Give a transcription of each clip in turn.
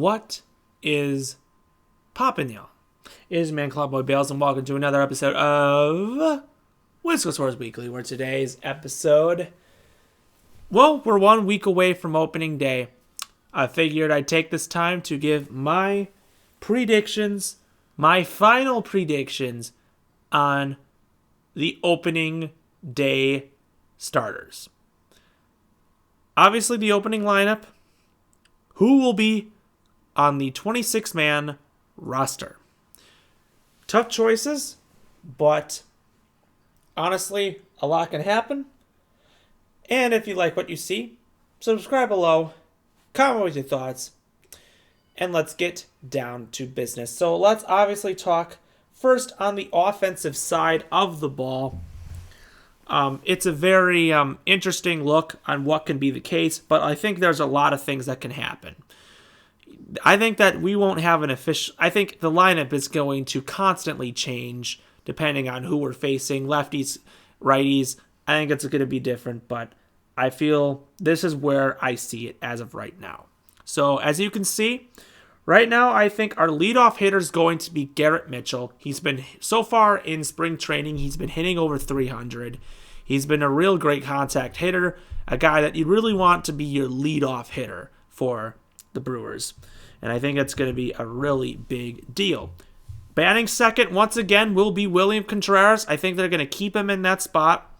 What is poppin', y'all? It is Man Club Boy Bales, and welcome to another episode of Wisco Source Weekly, where today's episode, well, we're 1 week away from opening day. I figured I'd take this time to give my predictions, my final predictions on the opening day starters. Obviously, the opening lineup, who will be on the 26-man roster. Tough choices, but honestly, a lot can happen. And if you like what you see, subscribe below, comment with your thoughts, and let's get down to business. So let's obviously talk first on the offensive side of the ball. It's a very interesting look on what can be the case, but I think there's a lot of things that can happen. I think that we won't have an official... I think the lineup is going to constantly change depending on who we're facing, lefties, righties. I think it's going to be different, but I feel this is where I see it as of right now. So as you can see, right now I think our leadoff hitter is going to be Garrett Mitchell. He's been, so far in spring training, he's been hitting over 300. He's been a real great contact hitter, a guy that you really want to be your leadoff hitter for the Brewers. And I think it's going to be a really big deal. Batting second, once again, will be William Contreras. I think they're going to keep him in that spot.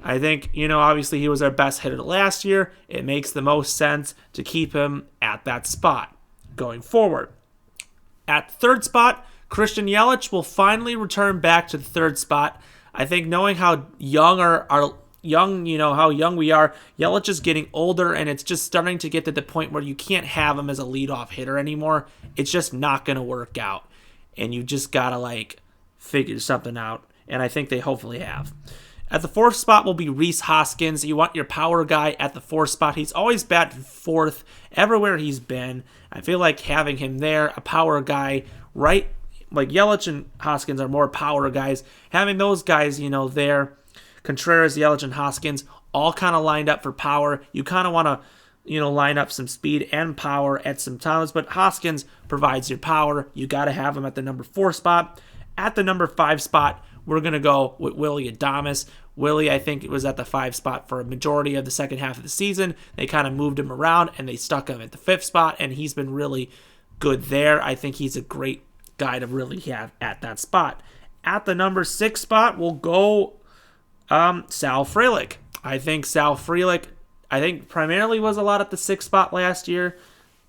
I think, obviously he was our best hitter last year. It makes the most sense to keep him at that spot going forward. At third spot, Christian Yelich will finally return back to the third spot. I think knowing how young how young we are, Yelich is getting older, and it's just starting to get to the point where you can't have him as a leadoff hitter anymore. It's just not going to work out, and you just got to, figure something out, and I think they hopefully have. At the fourth spot will be Rhys Hoskins. You want your power guy at the fourth spot. He's always batted fourth everywhere he's been. I feel like having him there, a power guy, right? Like Yelich and Hoskins are more power guys. Having those guys, there, Contreras, Yelich, and Hoskins, all kind of lined up for power. You kind of want to, line up some speed and power at some times, but Hoskins provides your power. You got to have him at the number 4 spot. At the number 5 spot, we're going to go with Willy Adames. Willie, I think, was at the 5 spot for a majority of the second half of the season. They kind of moved him around, and they stuck him at the 5th spot, and he's been really good there. I think he's a great guy to really have at that spot. At the number 6 spot, we'll go Sal Frelick. I think Sal Frelick, primarily was a lot at the 6th spot last year.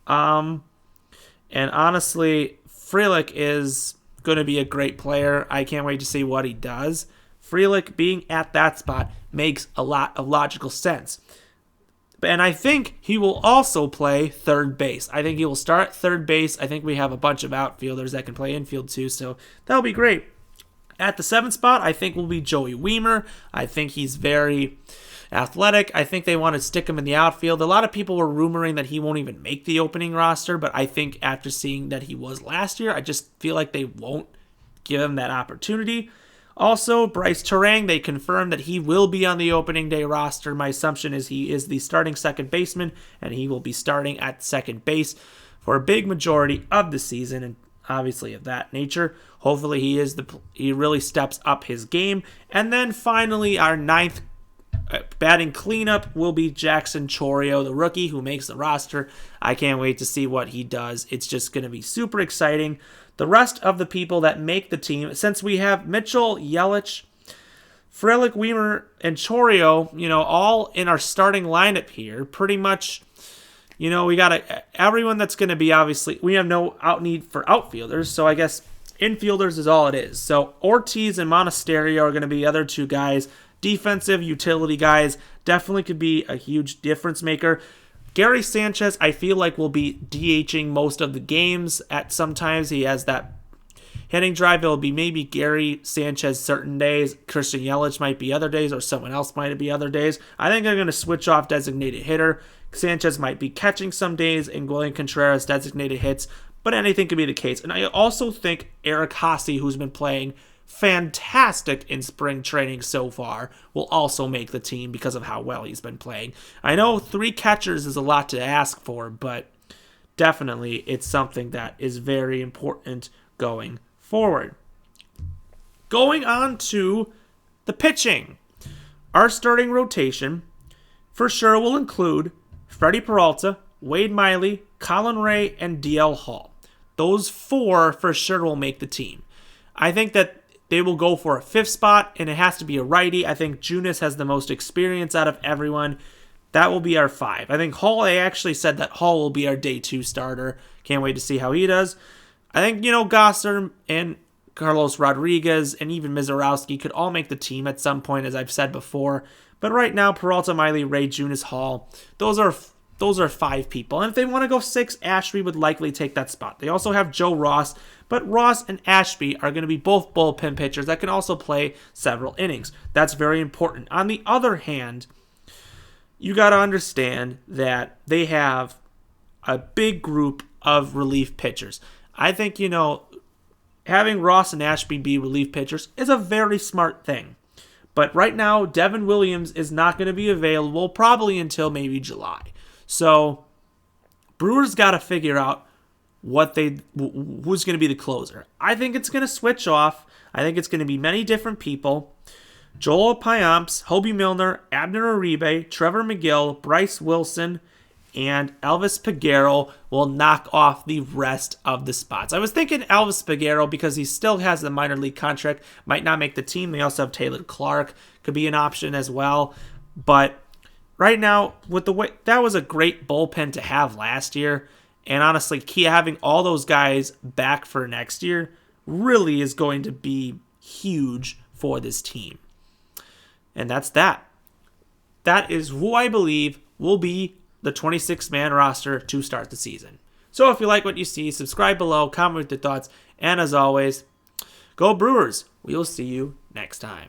And honestly, Frelick is going to be a great player. I can't wait to see what he does. Frelick being at that spot makes a lot of logical sense. And I think he will also play third base. I think he will start at third base. I think we have a bunch of outfielders that can play infield too, so that'll be great. At the 7th spot, I think will be Joey Wiemer. I think he's very athletic. I think they want to stick him in the outfield. A lot of people were rumoring that he won't even make the opening roster, but I think after seeing that he was last year, I just feel like they won't give him that opportunity. Also, Bryce Terang, they confirmed that he will be on the opening day roster. My assumption is he is the starting second baseman, and he will be starting at second base for a big majority of the season, and obviously of that nature. Hopefully he really steps up his game. And then finally, our 9th batting cleanup will be Jackson Chourio, the rookie who makes the roster. I can't wait to see what he does. It's just going to be super exciting. The rest of the people that make the team, since we have Mitchell, Yelich, Frelick, Wiemer, and Chourio, all in our starting lineup here, pretty much, we got everyone that's going to be, obviously, we have no need for outfielders, so I guess infielders is all it is. So Ortiz and Monasterio are going to be the other 2 guys. Defensive utility guys, definitely could be a huge difference maker. Gary Sanchez, I feel like, will be DHing most of the games. At sometimes he has that hitting drive. It'll be maybe Gary Sanchez certain days. Christian Yelich might be other days, or someone else might be other days. I think they're going to switch off designated hitter. Sanchez might be catching some days, and William Contreras designated hits, but anything could be the case. And I also think Eric Haase, who's been playing fantastic in spring training so far, will also make the team because of how well he's been playing. I know 3 catchers is a lot to ask for, but definitely it's something that is very important going forward. Going on to the pitching. Our starting rotation for sure will include Freddie Peralta, Wade Miley, Colin Ray, and DL Hall. Those 4 for sure will make the team. I think that they will go for a 5th spot, and it has to be a righty. I think Junis has the most experience out of everyone. That will be our 5. I think Hall, they actually said that Hall will be our day 2 starter. Can't wait to see how he does. I think, Gosser and Carlos Rodriguez and even Mizorowski could all make the team at some point, as I've said before. But right now, Peralta, Miley, Ray, Junis, Hall, those are 5 people. And if they want to go 6, Ashby would likely take that spot. They also have Joe Ross, but Ross and Ashby are going to be both bullpen pitchers that can also play several innings. That's very important. On the other hand, you got to understand that they have a big group of relief pitchers. I think, having Ross and Ashby be relief pitchers is a very smart thing. But right now, Devin Williams is not going to be available probably until maybe July. So, Brewers got to figure out who's going to be the closer. I think it's going to switch off. I think it's going to be many different people. Joel Payamps, Hobie Milner, Abner Uribe, Trevor McGill, Bryce Wilson, and Elvis Peguero will knock off the rest of the spots. I was thinking Elvis Peguero because he still has the minor league contract, might not make the team. They also have Taylor Clark, could be an option as well. But right now, with the way that was a great bullpen to have last year, and honestly, having all those guys back for next year really is going to be huge for this team. And that's that. That is who I believe will be the 26-man roster to start the season. So if you like what you see, subscribe below, comment with your thoughts, and as always, go Brewers. We will see you next time.